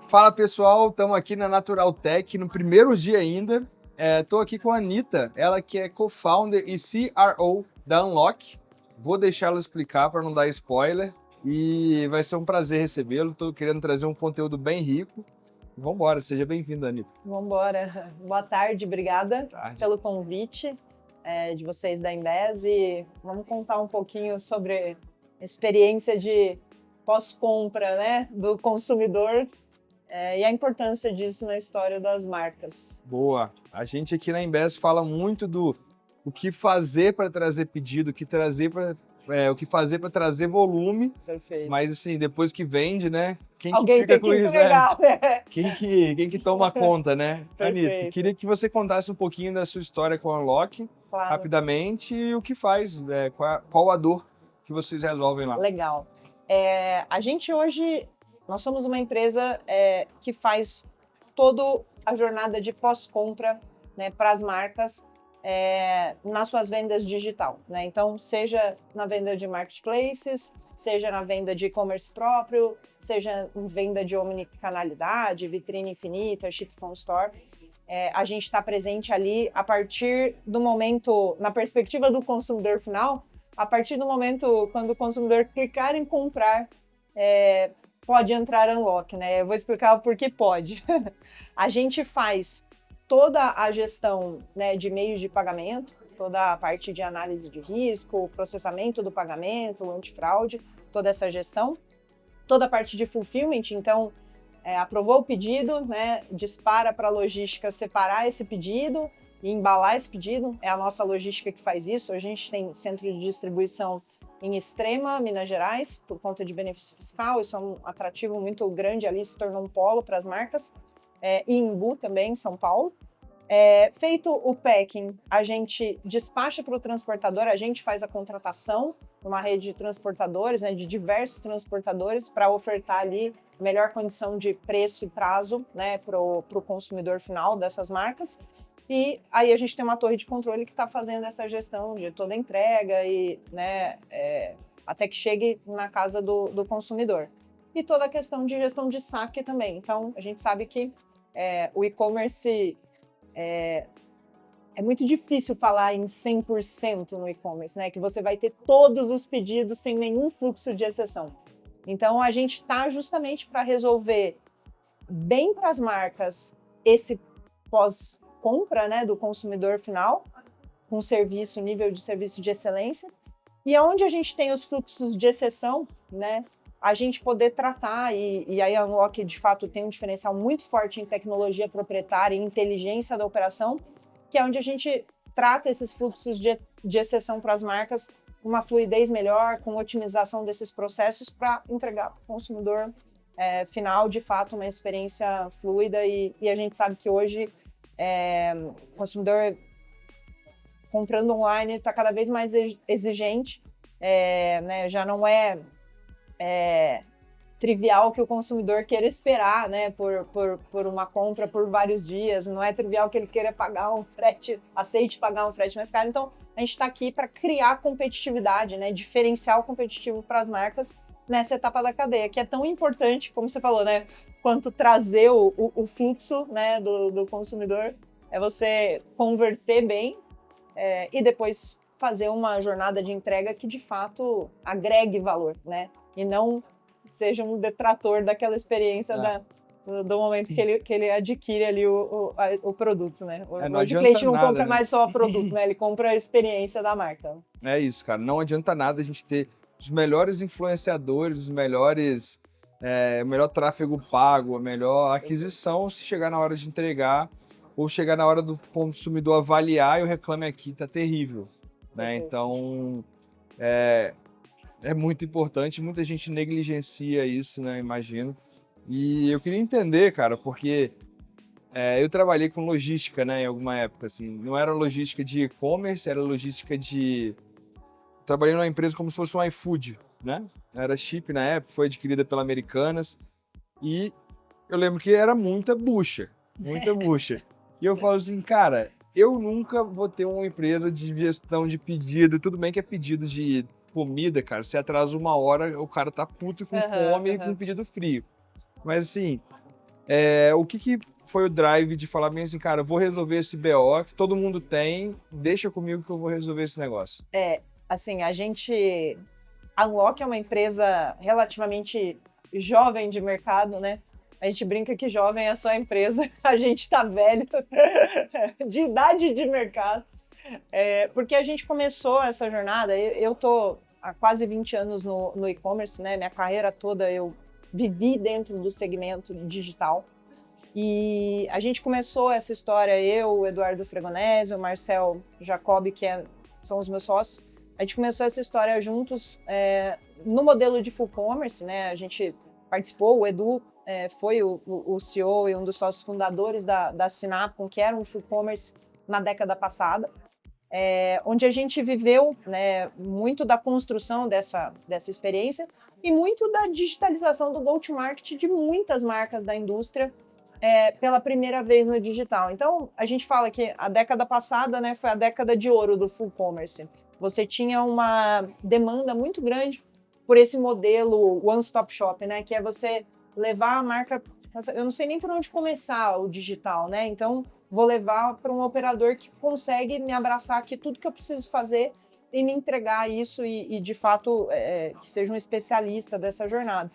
Fala pessoal, estamos aqui na Natural Tech no primeiro dia ainda. Estou aqui com a Anitta, ela que é co-founder e CRO da Unlock. Vou deixar ela explicar para não dar spoiler e vai ser um prazer recebê-lo. Estou querendo trazer um conteúdo bem rico. Vamos embora, seja bem-vinda, Anitta. Vamos embora. Boa tarde, obrigada pelo convite de vocês da Embes e vamos contar um pouquinho sobre a experiência de pós-compra, né, do consumidor. E a importância disso na história das marcas. Boa. A gente aqui na Embes fala muito do o que fazer para trazer pedido, o que fazer para trazer volume. Perfeito. Mas assim, depois que vende, né? Quem Alguém que fica tem com que isso, entregar, né? Quem que toma conta, né? Perfeito. Anitta, queria que você contasse um pouquinho da sua história com a Unlock, Claro. rapidamente, e o que faz, qual a dor que vocês resolvem lá. Legal. A gente hoje, nós somos uma empresa que faz toda a jornada de pós-compra, né, para as marcas nas suas vendas digital, né? Então, seja na venda de marketplaces, seja na venda de e-commerce próprio, seja em venda de omnicanalidade, vitrine infinita, ship from store, a gente está presente ali a partir do momento, na perspectiva do consumidor final, a partir do momento quando o consumidor clicar em comprar, pode entrar Unlock, né? Eu vou explicar o porquê pode. A gente faz toda a gestão, né, de meios de pagamento, toda a parte de análise de risco, processamento do pagamento, antifraude, toda essa gestão, toda a parte de fulfillment, então, aprovou o pedido, né, dispara para a logística separar esse pedido e embalar esse pedido, é a nossa logística que faz isso. A gente tem centro de distribuição em Extrema, Minas Gerais, por conta de benefício fiscal, isso é um atrativo muito grande ali, se tornou um polo para as marcas, e Imbu também, em São Paulo. Feito o packing, a gente despacha para o transportador, a gente faz a contratação, uma rede de transportadores, né, de diversos transportadores, para ofertar ali melhor condição de preço e prazo, né, para o consumidor final dessas marcas. E aí a gente tem uma torre de controle que está fazendo essa gestão de toda a entrega e, né, até que chegue na casa do consumidor. E toda a questão de gestão de saque também. Então, a gente sabe que o e-commerce é muito difícil falar em 100% no e-commerce, né? Que você vai ter todos os pedidos sem nenhum fluxo de exceção. Então, a gente está justamente para resolver bem para as marcas esse pós-compra, né, do consumidor final, com serviço, nível de serviço de excelência. E onde a gente tem os fluxos de exceção, né, a gente poder tratar, e aí a Unlock, de fato, tem um diferencial muito forte em tecnologia proprietária e inteligência da operação, que é onde a gente trata esses fluxos de exceção para as marcas com uma fluidez melhor, com otimização desses processos para entregar para o consumidor final, de fato, uma experiência fluida. E a gente sabe que hoje o consumidor comprando online está cada vez mais exigente, né, já não é trivial que o consumidor queira esperar, né, por uma compra por vários dias, não é trivial que ele queira pagar um frete, aceite pagar um frete mais caro. Então, a gente está aqui para criar competitividade, né, diferencial competitivo para as marcas nessa etapa da cadeia, que é tão importante, como você falou, né, quanto trazer o fluxo, né, do consumidor, é você converter bem e depois fazer uma jornada de entrega que, de fato, agregue valor, né? E não seja um detrator daquela experiência do momento que ele adquire ali o produto, né? Hoje o cliente não compra mais só o produto, né? Ele compra a experiência da marca. É isso, cara. Não adianta nada a gente ter os melhores influenciadores, o melhor tráfego pago, a melhor aquisição, se chegar na hora de entregar ou chegar na hora do consumidor avaliar e o Reclame Aqui tá terrível, né? Então, é muito importante, muita gente negligencia isso, né? Imagino. E eu queria entender, cara, porque eu trabalhei com logística, né, em alguma época, assim. Não era logística de e-commerce, era logística de... Trabalhei numa empresa como se fosse um iFood, né? Era chip na época, foi adquirida pela Americanas. E eu lembro que era muita bucha. E eu falo assim, cara, eu nunca vou ter uma empresa de gestão de pedido. Tudo bem que é pedido de comida, cara. Se atrasa 1 hora, o cara tá puto com fome e com pedido frio. Mas assim, O que foi o drive de falar bem assim, cara, eu vou resolver esse BO que todo mundo tem, deixa comigo que eu vou resolver esse negócio? Assim, a Unlock é uma empresa relativamente jovem de mercado, né? A gente brinca que jovem é só a empresa, a gente tá velho, de idade de mercado. Porque a gente começou essa jornada, eu tô há quase 20 anos no e-commerce, né? Minha carreira toda eu vivi dentro do segmento digital. E a gente começou essa história, eu, o Eduardo Fregonese, o Marcel Jacob, são os meus sócios. A gente começou essa história juntos no modelo de full commerce, né? A gente participou, o Edu foi o CEO e um dos sócios fundadores da Sinapcom, que era um full commerce na década passada, onde a gente viveu, né, muito da construção dessa experiência e muito da digitalização do go-to-market de muitas marcas da indústria pela primeira vez no digital. Então, a gente fala que a década passada, né, foi a década de ouro do full commerce. Você tinha uma demanda muito grande por esse modelo one-stop shop, né, que é você levar a marca... Eu não sei nem por onde começar o digital, né? Então, vou levar para um operador que consegue me abraçar aqui tudo que eu preciso fazer e me entregar isso e de fato, que seja um especialista dessa jornada.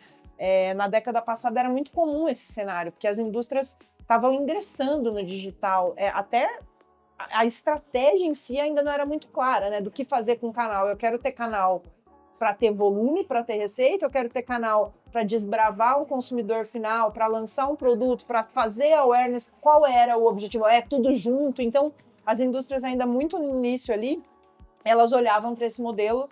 Na década passada era muito comum esse cenário, porque as indústrias estavam ingressando no digital, até a estratégia em si ainda não era muito clara, né, do que fazer com o canal. Eu quero ter canal para ter volume, para ter receita, eu quero ter canal para desbravar um consumidor final, para lançar um produto, para fazer awareness. Qual era o objetivo? Tudo junto. Então, as indústrias ainda muito no início ali, elas olhavam para esse modelo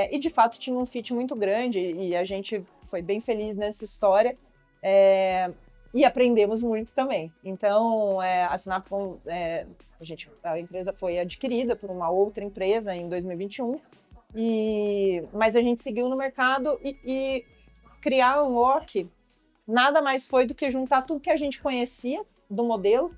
e de fato tinha um fit muito grande e a gente foi bem feliz nessa história e aprendemos muito também. Então, a Sinapcom, a empresa foi adquirida por uma outra empresa em 2021, mas a gente seguiu no mercado e criar a Unlock nada mais foi do que juntar tudo que a gente conhecia do modelo,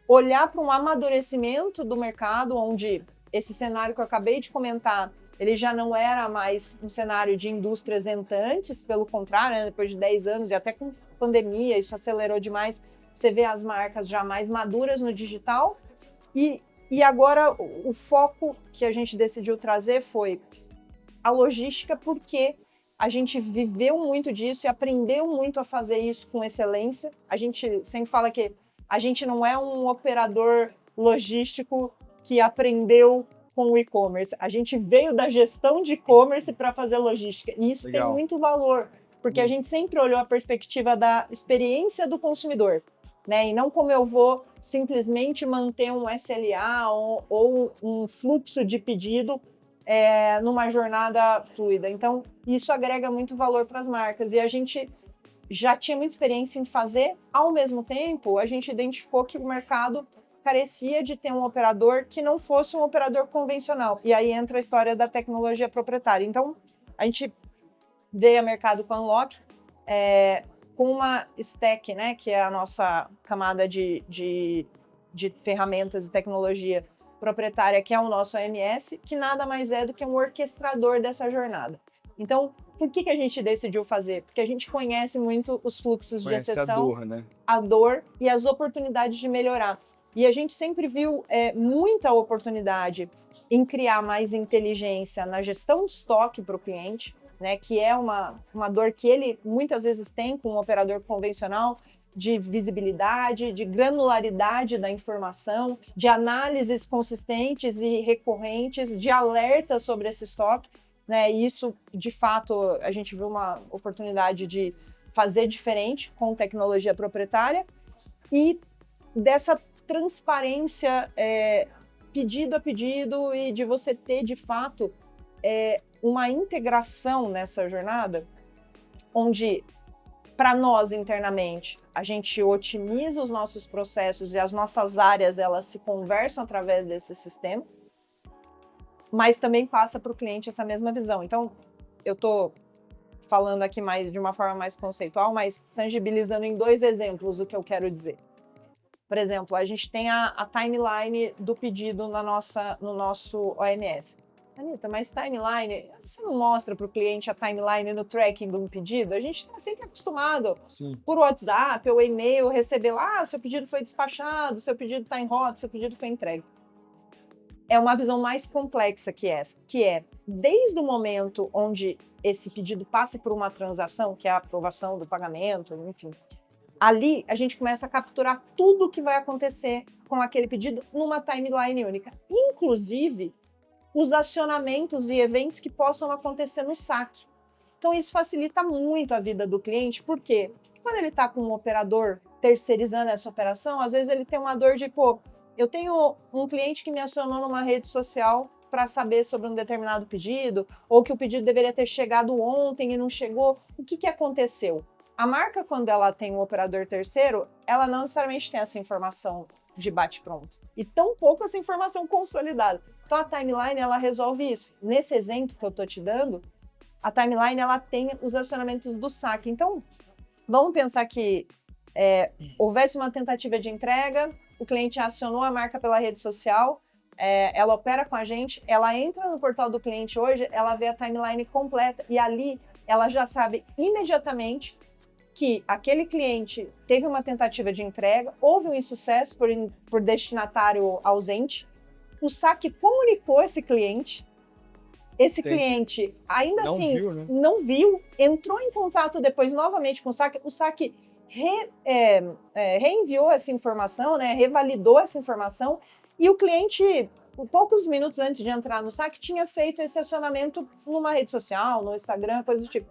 olhar para um amadurecimento do mercado, onde esse cenário que eu acabei de comentar, ele já não era mais um cenário de indústrias entrantes, pelo contrário, né, depois de 10 anos e até com pandemia, isso acelerou demais, você vê as marcas já mais maduras no digital e agora o foco que a gente decidiu trazer foi a logística, porque a gente viveu muito disso e aprendeu muito a fazer isso com excelência. A gente sempre fala que a gente não é um operador logístico que aprendeu com o e-commerce. A gente veio da gestão de e-commerce para fazer logística. E isso Legal. tem muito valor, porque a gente sempre olhou a perspectiva da experiência do consumidor, né? E não como eu vou simplesmente manter um SLA ou um fluxo de pedido numa jornada fluida. Então, isso agrega muito valor para as marcas. E a gente já tinha muita experiência em fazer. Ao mesmo tempo, a gente identificou que o mercado carecia de ter um operador que não fosse um operador convencional. E aí entra a história da tecnologia proprietária. Então, a gente veio a mercado com a Unlock, com uma stack, né, que é a nossa camada de ferramentas e tecnologia proprietária, que é o nosso OMS, que nada mais é do que um orquestrador dessa jornada. Então, por que a gente decidiu fazer? Porque a gente conhece muito os fluxos de exceção, a dor e as oportunidades de melhorar. E a gente sempre viu muita oportunidade em criar mais inteligência na gestão de estoque para o cliente, né, que é uma dor que ele muitas vezes tem com um operador convencional, de visibilidade, de granularidade da informação, de análises consistentes e recorrentes, de alerta sobre esse estoque, né? E isso, de fato, a gente viu uma oportunidade de fazer diferente com tecnologia proprietária e dessa transparência pedido a pedido e de você ter, de fato, uma integração nessa jornada, onde, para nós internamente, a gente otimiza os nossos processos e as nossas áreas, elas se conversam através desse sistema, mas também passa para o cliente essa mesma visão. Então, eu estou falando aqui de uma forma mais conceitual, mas tangibilizando em 2 exemplos o que eu quero dizer. Por exemplo, a gente tem a timeline do pedido no nosso OMS. Anitta, mas timeline, você não mostra para o cliente a timeline no tracking de um pedido? A gente está sempre acostumado, por WhatsApp ou e-mail, receber lá, seu pedido foi despachado, seu pedido está em rota, seu pedido foi entregue. É uma visão mais complexa que essa, que é, desde o momento onde esse pedido passa por uma transação, que é a aprovação do pagamento, enfim, ali a gente começa a capturar tudo o que vai acontecer com aquele pedido numa timeline única, inclusive os acionamentos e eventos que possam acontecer no saque. Então isso facilita muito a vida do cliente, porque quando ele está com um operador terceirizando essa operação, às vezes ele tem uma dor de, pô, eu tenho um cliente que me acionou numa rede social para saber sobre um determinado pedido, ou que o pedido deveria ter chegado ontem e não chegou. O que aconteceu? A marca, quando ela tem um operador terceiro, ela não necessariamente tem essa informação de bate-pronto. E tampouco essa informação consolidada. Então a timeline, ela resolve isso. Nesse exemplo que eu estou te dando, a timeline, ela tem os acionamentos do saque. Então, vamos pensar que houvesse uma tentativa de entrega, o cliente acionou a marca pela rede social, ela opera com a gente, ela entra no portal do cliente hoje, ela vê a timeline completa e ali ela já sabe imediatamente que aquele cliente teve uma tentativa de entrega, houve um insucesso por destinatário ausente, o saque comunicou esse cliente cliente ainda não assim viu, né? Não viu, entrou em contato depois novamente com o saque reenviou essa informação, né, revalidou essa informação e o cliente, poucos minutos antes de entrar no saque, tinha feito esse acionamento numa rede social, no Instagram, coisa do tipo.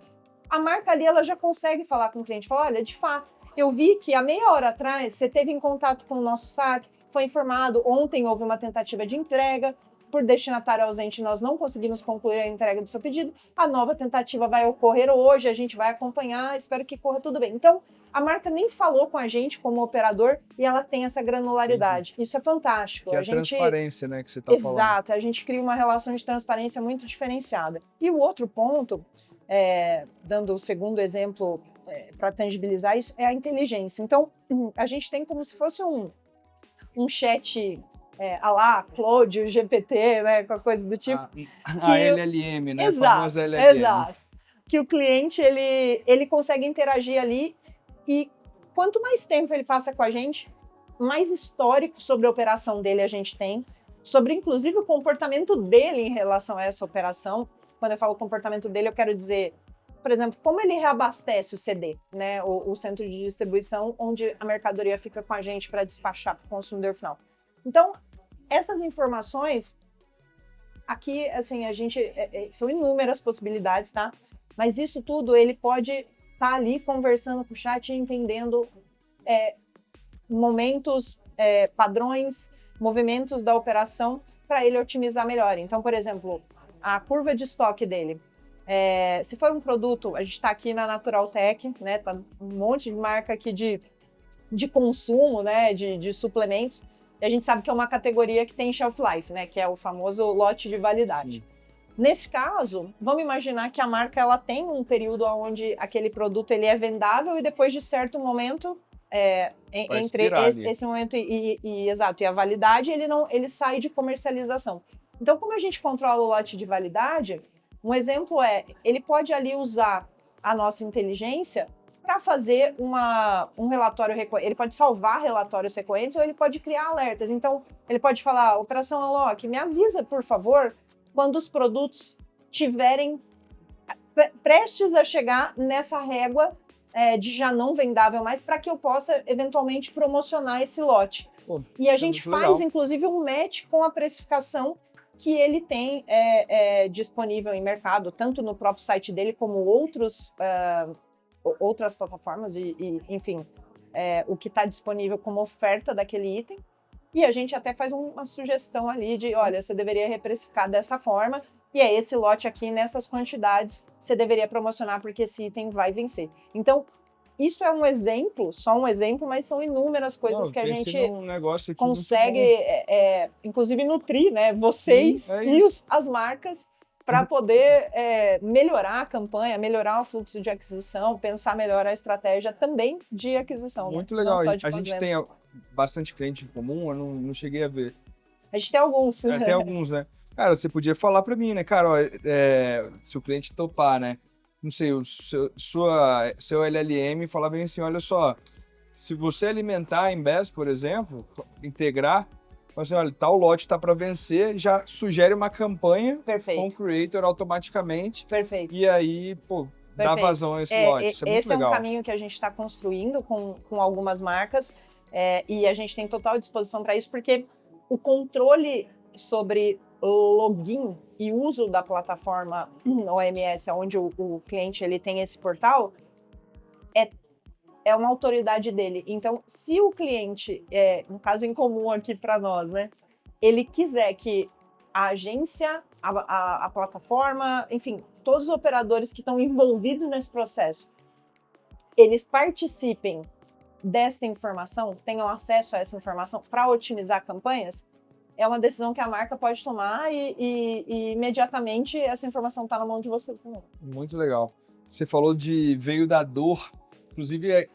A marca ali, ela já consegue falar com o cliente, falar, olha, de fato, eu vi que há meia hora atrás você teve em contato com o nosso saque, foi informado, ontem houve uma tentativa de entrega, por destinatário ausente nós não conseguimos concluir a entrega do seu pedido, a nova tentativa vai ocorrer hoje, a gente vai acompanhar, espero que corra tudo bem. Então, a marca nem falou com a gente como operador e ela tem essa granularidade. Entendi. Isso é fantástico. Que é a transparência, né, que você está falando. Exato, a gente cria uma relação de transparência muito diferenciada. E o outro ponto, dando o segundo exemplo para tangibilizar isso, é a inteligência. Então, a gente tem como se fosse um chat a lá, Claude, o GPT, né, com a coisa do tipo. A LLM, né? Exato, a famosa LLM. Exato. Que o cliente, ele consegue interagir ali e quanto mais tempo ele passa com a gente, mais histórico sobre a operação dele a gente tem, sobre inclusive o comportamento dele em relação a essa operação. Quando eu falo comportamento dele, eu quero dizer, por exemplo, como ele reabastece o CD, né, o centro de distribuição, onde a mercadoria fica com a gente para despachar para o consumidor final. Então, essas informações, aqui, assim, a gente, são inúmeras possibilidades, tá? Mas isso tudo, ele pode estar ali conversando com o chat e entendendo momentos, padrões, movimentos da operação para ele otimizar melhor. Então, por exemplo, a curva de estoque dele. Se for um produto, a gente está aqui na Naturaltech, né? Tá um monte de marca aqui de consumo, né? De suplementos. E a gente sabe que é uma categoria que tem shelf life, né? Que é o famoso lote de validade. Sim. Nesse caso, vamos imaginar que a marca ela tem um período onde aquele produto ele é vendável e depois de certo momento, entre esse momento exato, e a validade, ele sai de comercialização. Então, como a gente controla o lote de validade, um exemplo ele pode ali usar a nossa inteligência para fazer um relatório recorrente. Ele pode salvar relatórios recorrentes ou ele pode criar alertas. Então, ele pode falar, operação Unlock, me avisa, por favor, quando os produtos tiverem prestes a chegar nessa régua de já não vendável mais, para que eu possa, eventualmente, promocionar esse lote. Pô, e a gente faz, legal. Inclusive, um match com a precificação que ele tem disponível em mercado, tanto no próprio site dele, como outras plataformas enfim, o que está disponível como oferta daquele item. E a gente até faz uma sugestão ali de, olha, você deveria reprecificar dessa forma e esse lote aqui, nessas quantidades, você deveria promocionar porque esse item vai vencer. Então, isso é um exemplo, só um exemplo, mas são inúmeras coisas que a gente consegue, inclusive, nutrir, né, vocês. Sim, e as marcas para poder melhorar a campanha, melhorar o fluxo de aquisição, pensar melhor a estratégia também de aquisição. Muito legal. A gente tem bastante cliente em comum, eu não cheguei a ver. A gente tem alguns. Tem alguns, né? Cara, você podia falar para mim, né, cara, ó, se o cliente topar, né, não sei, seu LLM falar bem assim, olha só, se você alimentar a Embase, por exemplo, integrar, fala assim, olha, tal lote está para vencer, já sugere uma campanha com o Perfeito, creator automaticamente, perfeito. e aí, pô, dá Perfeito. vazão a esse lote. Isso é muito Esse é um legal. caminho que a gente está construindo com algumas marcas, e a gente tem total disposição para isso, porque o controle sobre login e uso da plataforma OMS, onde o cliente ele tem esse portal, é uma autoridade dele. Então, se o cliente, no caso em comum aqui para nós, né, ele quiser que a agência, a plataforma, enfim, todos os operadores que estão envolvidos nesse processo, eles participem desta informação, tenham acesso a essa informação para otimizar campanhas, é uma decisão que a marca pode tomar e imediatamente essa informação está na mão de vocês também. Muito legal. Você falou de veio da dor, inclusive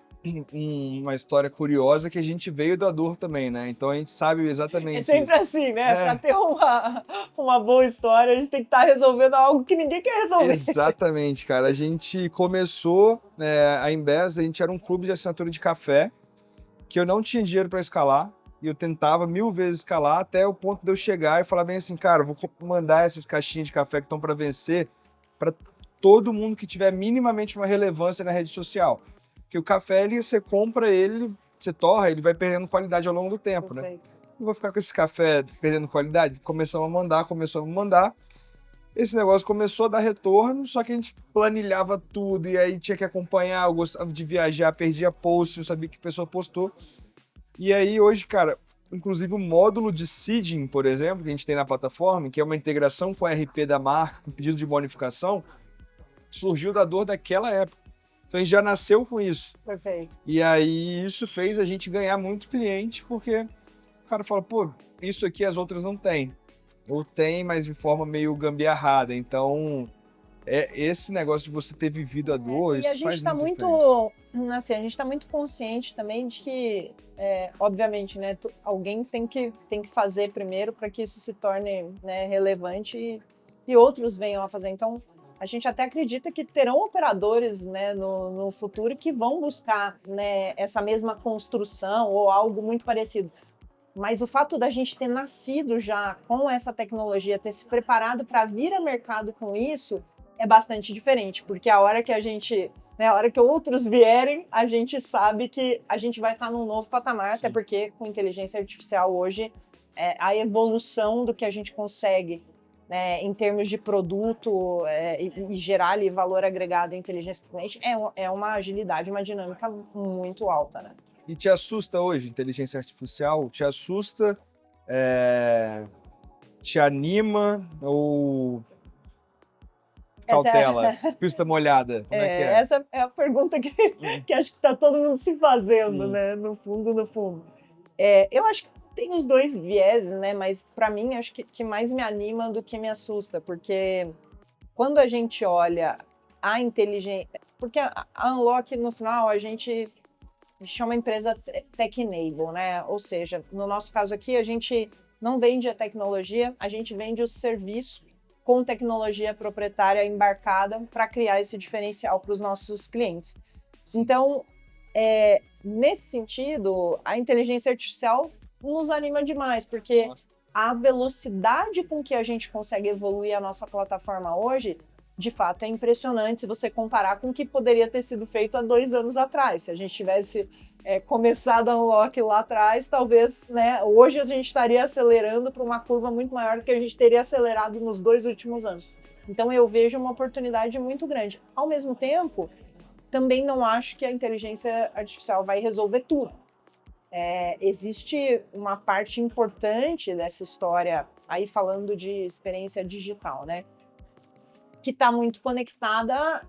uma história curiosa que a gente veio da dor também, né? Então a gente sabe exatamente É sempre isso. assim, né? Para ter uma boa história, a gente tem que estar resolvendo algo que ninguém quer resolver. Exatamente, cara. A gente começou, a Embase, a gente era um clube de assinatura de café, que eu não tinha dinheiro para escalar, e eu tentava 1000 vezes escalar, até o ponto de eu chegar e falar bem assim, cara, eu vou mandar essas caixinhas de café que estão para vencer para todo mundo que tiver minimamente uma relevância na rede social. Porque o café, você compra ele, você torra, ele vai perdendo qualidade ao longo do tempo, né? Perfeito. Não vou ficar com esse café perdendo qualidade. Começamos a mandar. Esse negócio começou a dar retorno, só que a gente planilhava tudo e aí tinha que acompanhar. Eu gostava de viajar, perdia post, não sabia que pessoa postou. E aí hoje, cara, inclusive o módulo de seeding, por exemplo, que a gente tem na plataforma, que é uma integração com o RP da marca, com pedido de bonificação, surgiu da dor daquela época. Então a gente já nasceu com isso. Perfeito. E aí isso fez a gente ganhar muito cliente, porque o cara fala, pô, isso aqui as outras não têm. Ou tem, mas de forma meio gambiarrada. Então, esse negócio de você ter vivido a dor, E isso a gente faz está muita muito, diferença. assim, a gente está muito consciente também de que, obviamente, né, alguém tem que fazer primeiro para que isso se torne, né, relevante e outros venham a fazer. Então, a gente até acredita que terão operadores, né, no futuro que vão buscar, né, essa mesma construção ou algo muito parecido. Mas o fato da gente ter nascido já com essa tecnologia, ter se preparado para vir a mercado com isso, é bastante diferente, porque a hora que a gente, né, a hora que outros vierem, a gente sabe que a gente vai estar num novo patamar, Sim. até porque com inteligência artificial hoje, a evolução do que a gente consegue, né, em termos de produto e gerar ali valor agregado em inteligência do cliente, é uma agilidade, uma dinâmica muito alta, né? E te assusta hoje, inteligência artificial? Te assusta? Te anima? Ou Essa é, cautela? Pista molhada? Como é que é? essa é a pergunta que acho que está todo mundo se fazendo, Sim. né? No fundo, no fundo. Eu acho que tem os dois vieses, né? Mas para mim, acho que mais me anima do que me assusta, porque quando a gente olha a inteligência... Porque a Unlock, no final, a gente é uma empresa tech-enable, né? Ou seja, no nosso caso aqui, a gente não vende a tecnologia, a gente vende o serviço com tecnologia proprietária embarcada para criar esse diferencial para os nossos clientes. Então, nesse sentido, a inteligência artificial nos anima demais, porque a velocidade com que a gente consegue evoluir a nossa plataforma hoje, de fato, é impressionante se você comparar com o que poderia ter sido feito há 2 anos atrás. Se a gente tivesse começado a Unlock lá atrás, talvez, né, hoje a gente estaria acelerando para uma curva muito maior do que a gente teria acelerado nos 2 últimos anos. Então eu vejo uma oportunidade muito grande. Ao mesmo tempo, também não acho que a inteligência artificial vai resolver tudo. Existe uma parte importante dessa história, aí falando de experiência digital, né, que está muito conectada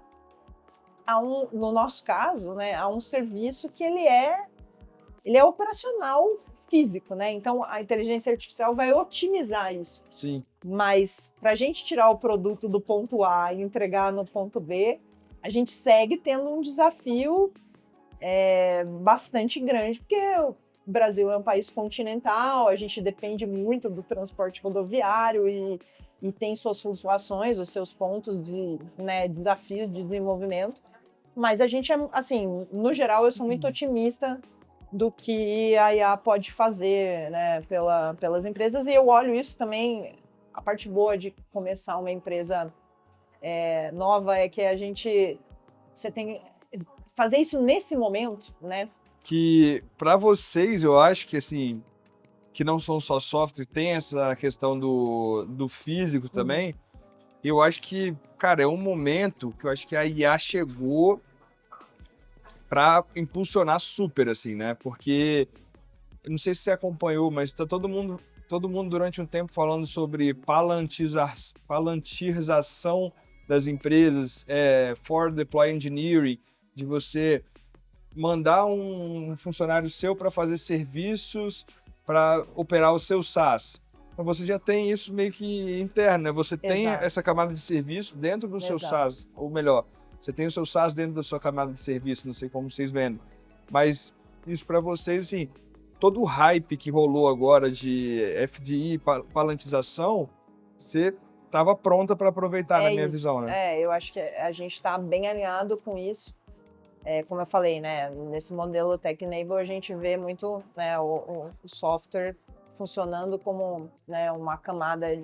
no nosso caso, né, a um serviço que ele é operacional físico, né? Então a inteligência artificial vai otimizar isso. Sim. Mas para a gente tirar o produto do ponto A e entregar no ponto B, a gente segue tendo um desafio bastante grande, porque Brasil é um país continental, a gente depende muito do transporte rodoviário e tem suas flutuações, os seus pontos de, né, desafios de desenvolvimento. Mas a gente, assim, no geral, eu sou muito otimista do que a IA pode fazer, né, pelas empresas, e eu olho isso também, a parte boa de começar uma empresa nova é que você tem fazer isso nesse momento, né? Que para vocês, eu acho que assim, que não são só software, tem essa questão do físico também. Eu acho que, cara, é um momento que eu acho que a IA chegou para impulsionar super, assim, né? Porque, eu não sei se você acompanhou, mas tá todo mundo durante um tempo falando sobre palantização das empresas, for deploy engineering, de você mandar um funcionário seu para fazer serviços para operar o seu SaaS. Então você já tem isso meio que interno, né? Você tem Exato. essa camada de serviço dentro do seu Exato. SaaS, ou melhor, você tem o seu SaaS dentro da sua camada de serviço, não sei como vocês vendem. Mas isso para vocês, assim, todo o hype que rolou agora de FDI, palantização, você estava pronta para aproveitar, na minha visão, né? Eu acho que a gente está bem alinhado com isso. Como eu falei, né, nesse modelo Tech-Enable a gente vê muito, né, o software funcionando como, né, uma camada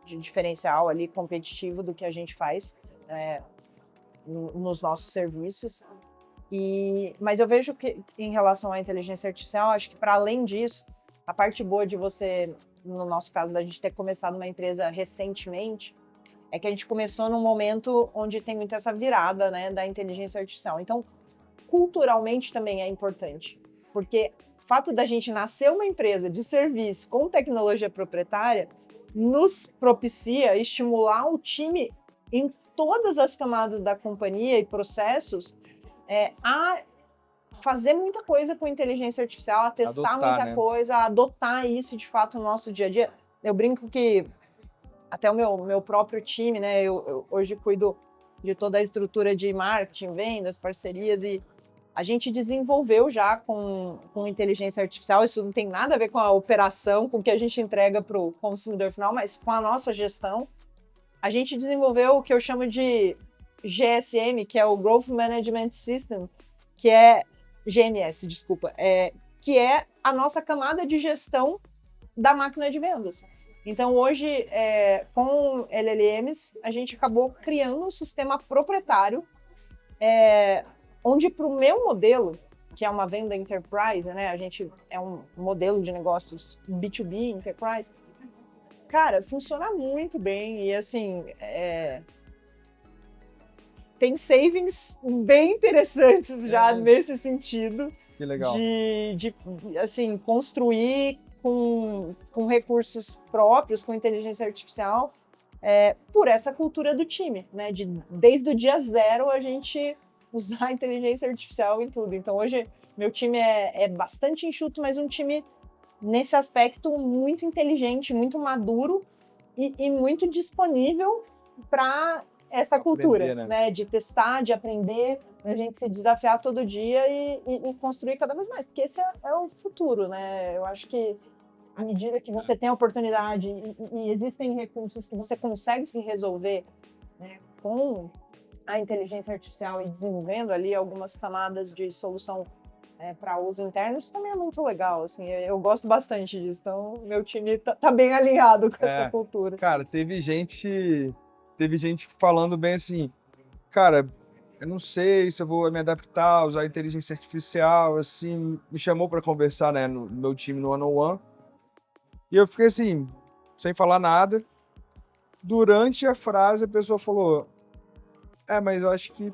de diferencial ali, competitivo do que a gente faz nos nossos serviços. Mas eu vejo que, em relação à inteligência artificial, acho que para além disso, a parte boa de você, no nosso caso, da gente ter começado uma empresa recentemente, é que a gente começou num momento onde tem muito essa virada, né, da inteligência artificial. Então, culturalmente também é importante, porque o fato da gente nascer uma empresa de serviço com tecnologia proprietária nos propicia estimular o time em todas as camadas da companhia e processos a fazer muita coisa com inteligência artificial, a testar muita coisa, a adotar isso de fato no nosso dia a dia. Eu brinco que até o meu próprio time, né, eu hoje cuido de toda a estrutura de marketing, vendas, parcerias, e a gente desenvolveu já com inteligência artificial, isso não tem nada a ver com a operação, com o que a gente entrega para o consumidor final, mas com a nossa gestão. A gente desenvolveu o que eu chamo de GSM, que é o Growth Management System, que é GMS, desculpa, que é a nossa camada de gestão da máquina de vendas. Então, hoje, com LLMs, a gente acabou criando um sistema proprietário, onde para o meu modelo, que é uma venda enterprise, né? A gente é um modelo de negócios B2B, enterprise, cara, funciona muito bem e, assim, tem savings bem interessantes já nesse sentido. Que legal. De assim, construir com recursos próprios, com inteligência artificial, por essa cultura do time, né? Desde o dia zero a gente usar a inteligência artificial em tudo. Então hoje meu time é bastante enxuto, mas um time nesse aspecto muito inteligente, muito maduro e muito disponível para essa cultura, aprender, né? De testar, de aprender, a gente se desafiar todo dia e construir cada vez mais, porque esse é o futuro, né? Eu acho que à medida que você tem a oportunidade e existem recursos que você consegue se resolver, né, com a inteligência artificial e desenvolvendo ali algumas camadas de solução para uso interno, isso também é muito legal, assim, eu gosto bastante disso, então meu time tá bem alinhado com essa cultura. Cara, teve gente falando bem assim, cara, eu não sei se eu vou me adaptar a usar inteligência artificial, assim, me chamou para conversar, né, no meu time no one-on-one, e eu fiquei assim, sem falar nada. Durante a frase, a pessoa falou, mas eu acho que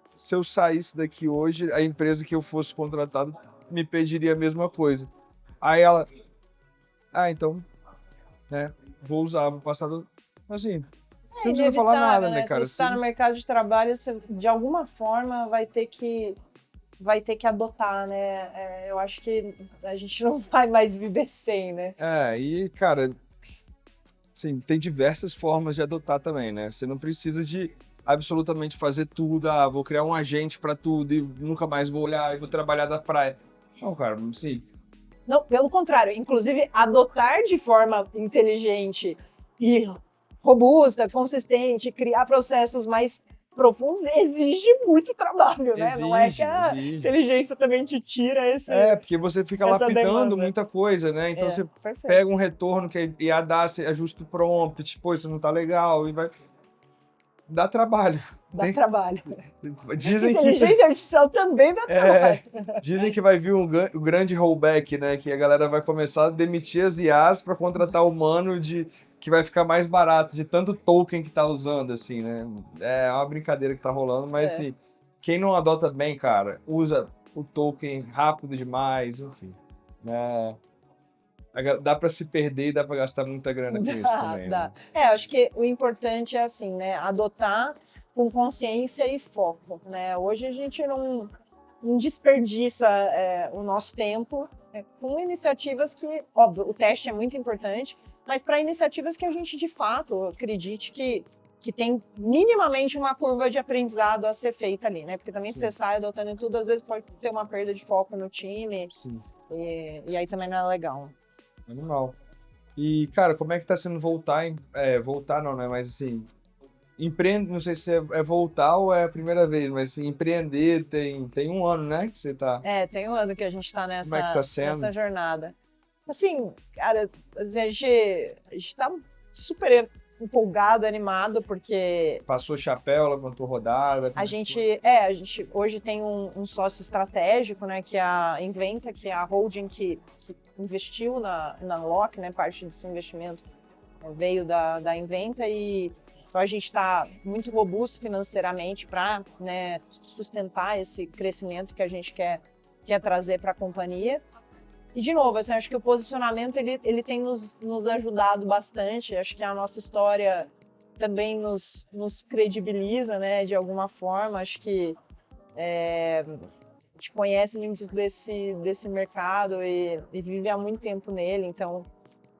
se eu saísse daqui hoje, a empresa que eu fosse contratado me pediria a mesma coisa. Aí ela, então, né, vou passar do... Assim, você não precisa falar nada, né, cara? Se você está no mercado de trabalho, você, de alguma forma, vai ter que adotar, né? Eu acho que a gente não vai mais viver sem, né? E, cara, assim, tem diversas formas de adotar também, né? Você não precisa de absolutamente fazer tudo, vou criar um agente para tudo e nunca mais vou olhar e vou trabalhar da praia. Não, cara, assim, Não, pelo contrário, inclusive adotar de forma inteligente e robusta, consistente, criar processos mais profundos exige muito trabalho, né? Não é que a Exige. inteligência também te tira Porque você fica essa lapidando demanda. muita coisa, né? Então você Perfeito. pega um retorno que a IA dá, você ajusta o prompt, pô, isso não tá legal, e vai. Dá trabalho. Dá trabalho. Dizem que, Inteligência artificial também dá trabalho. dizem que vai vir um grande rollback, né? Que a galera vai começar a demitir as IAs para contratar humano que vai ficar mais barato de tanto token que tá usando, assim, né? É uma brincadeira que tá rolando, mas assim, quem não adota bem, cara, usa o token rápido demais, enfim. Dá para se perder e dá para gastar muita grana com isso também. Dá. Né? Acho que o importante é assim, né? Adotar com consciência e foco, né? Hoje a gente não desperdiça o nosso tempo com iniciativas que, óbvio, o teste é muito importante, mas para iniciativas que a gente de fato acredite que tem minimamente uma curva de aprendizado a ser feita ali, né? Porque também se você sai adotando tudo, às vezes pode ter uma perda de foco no time. Sim. E aí também não é legal. Animal. E, cara, como é que tá sendo voltar não, né? Mas assim, empreender, não sei se é voltar ou é a primeira vez, mas assim, empreender tem um ano, né? Que você tá. Tem um ano que a gente tá Como é que tá sendo? nessa jornada. Assim, cara, a gente tá super empolgado, animado, porque Passou chapéu, levantou rodada. a gente hoje tem um sócio estratégico, né, que é a Inventa, que é a holding que investiu na Unlock, né, parte desse investimento veio da Inventa e então a gente está muito robusto financeiramente para, né, sustentar esse crescimento que a gente quer trazer para a companhia. E, de novo, assim, acho que o posicionamento ele tem nos ajudado bastante. Acho que a nossa história também nos credibiliza, né, de alguma forma. Acho que a gente conhece muito desse mercado e vive há muito tempo nele. Então,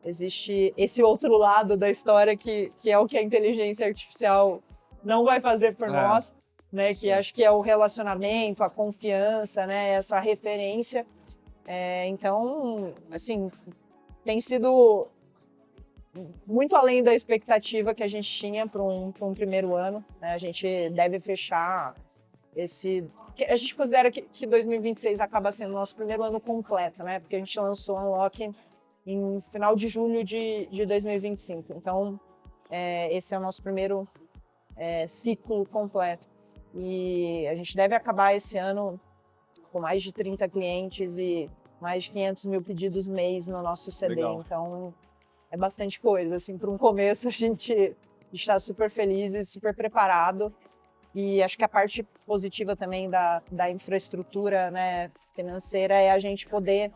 existe esse outro lado da história que é o que a inteligência artificial não vai fazer por nós, né? Sim. Que acho que é o relacionamento, a confiança, né? Essa referência. Então, assim, tem sido muito além da expectativa que a gente tinha para um primeiro ano. Né? A gente deve fechar a gente considera que 2026 acaba sendo o nosso primeiro ano completo, né? Porque a gente lançou o Unlock em final de julho de 2025. Então, esse é o nosso primeiro ciclo completo. E a gente deve acabar esse ano com mais de 30 clientes e mais de 500 mil pedidos mês no nosso CD. Legal. Então, é bastante coisa. Assim, para um começo, a gente está super feliz e super preparado. E acho que a parte positiva também da infraestrutura, né, financeira é a gente poder...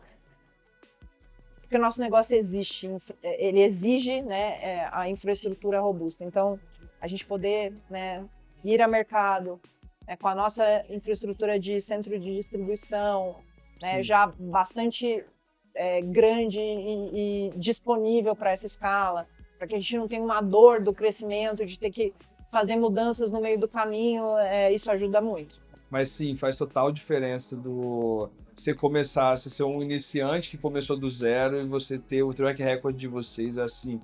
Porque o nosso negócio ele exige, né, a infraestrutura robusta. Então, a gente poder, né, ir a mercado com a nossa infraestrutura de centro de distribuição, né, já bastante grande e disponível para essa escala, para que a gente não tenha uma dor do crescimento, de ter que fazer mudanças no meio do caminho, isso ajuda muito. Mas sim, faz total diferença você começar, você ser um iniciante que começou do zero e você ter o track record de vocês, assim,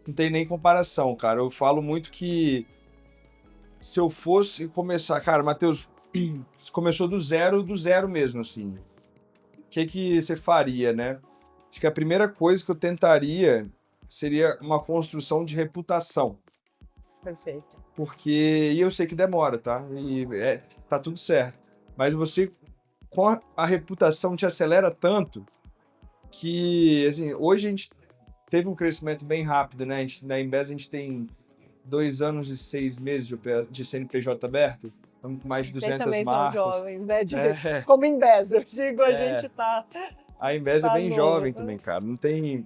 não tem nem comparação, cara. Eu falo muito que se eu fosse começar... Cara, Matheus, você começou do zero mesmo, assim. O que você faria, né? Acho que a primeira coisa que eu tentaria seria uma construção de reputação. Perfeito. E eu sei que demora, tá? E tá tudo certo. Mas você, com a reputação, te acelera tanto que, assim, hoje a gente teve um crescimento bem rápido, né? Na Embase a gente tem 2 anos e 6 meses de CNPJ aberto. Estamos com mais de 200 marcas. Vocês também são jovens, né? Como Embase, eu digo, a gente tá... A Embase é bem jovem também, cara. Não tem...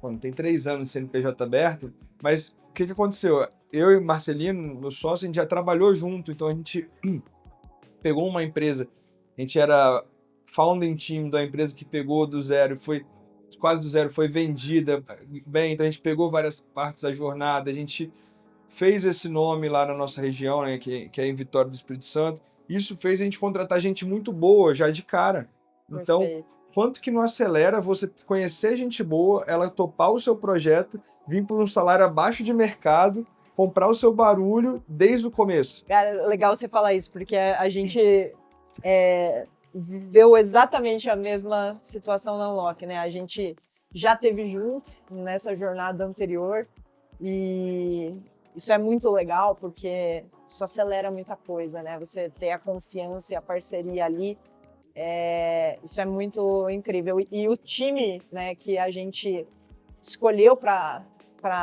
não tem 3 anos de CNPJ aberto, mas o que aconteceu? Eu e o Marcelino, meu sócio, a gente já trabalhou junto, então a gente pegou uma empresa, a gente era founding team da empresa que pegou do zero, quase do zero, foi vendida bem, então a gente pegou várias partes da jornada, a gente fez esse nome lá na nossa região, né, que é em Vitória do Espírito Santo. Isso fez a gente contratar gente muito boa já de cara. Então, Perfeito. quanto que não acelera você conhecer gente boa, ela topar o seu projeto, vir por um salário abaixo de mercado, comprar o seu barulho desde o começo. Cara, é legal você falar isso, porque a gente viveu exatamente a mesma situação na Unlock, né? A gente já teve junto nessa jornada anterior e isso é muito legal porque isso acelera muita coisa, né? Você ter a confiança e a parceria ali, isso é muito incrível. E o time, né, que a gente escolheu para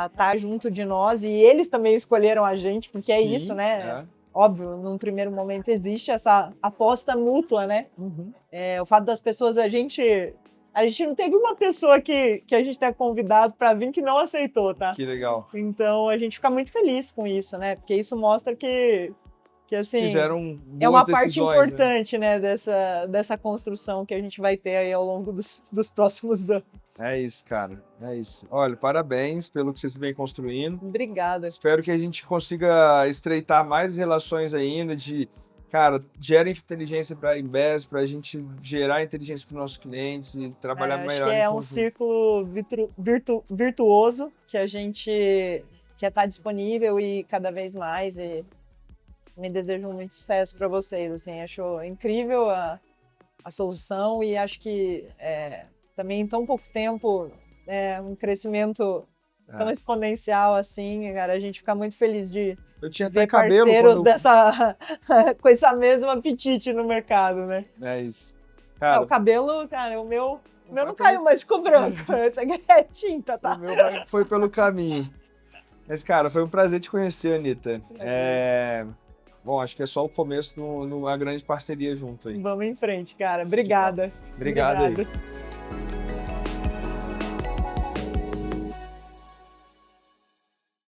estar junto de nós, e eles também escolheram a gente, porque é Sim, isso, né? Óbvio, num primeiro momento existe essa aposta mútua, né? O fato das pessoas, a gente não teve uma pessoa que a gente tenha convidado para vir que não aceitou, tá? Que legal. Então a gente fica muito feliz com isso, né? Porque isso mostra que assim, fizeram boas é uma decisões, parte importante, né, dessa construção que a gente vai ter aí ao longo dos próximos anos. É isso, cara. É isso. Olha, parabéns pelo que vocês vêm construindo. Obrigada. Espero que a gente consiga estreitar mais relações ainda cara, gera inteligência para a Embes, para a gente gerar inteligência para os nossos clientes e trabalhar melhor. Acho que é um círculo virtuoso que a gente quer estar disponível e cada vez mais. E me desejo muito sucesso para vocês. Assim, acho incrível a solução e acho que também em tão pouco tempo um crescimento tão exponencial assim, cara, a gente fica muito feliz de eu tinha ver até cabelo parceiros com esse mesmo apetite no mercado, né? É isso. Cara, o cabelo, cara, o meu não caiu, mas ficou branco. Essa aqui é tinta, tá? O meu foi pelo caminho. Mas, cara, foi um prazer te conhecer, Anitta. Bom, acho que é só o começo de uma grande parceria junto aí. Vamos em frente, cara. Obrigada. Obrigado aí.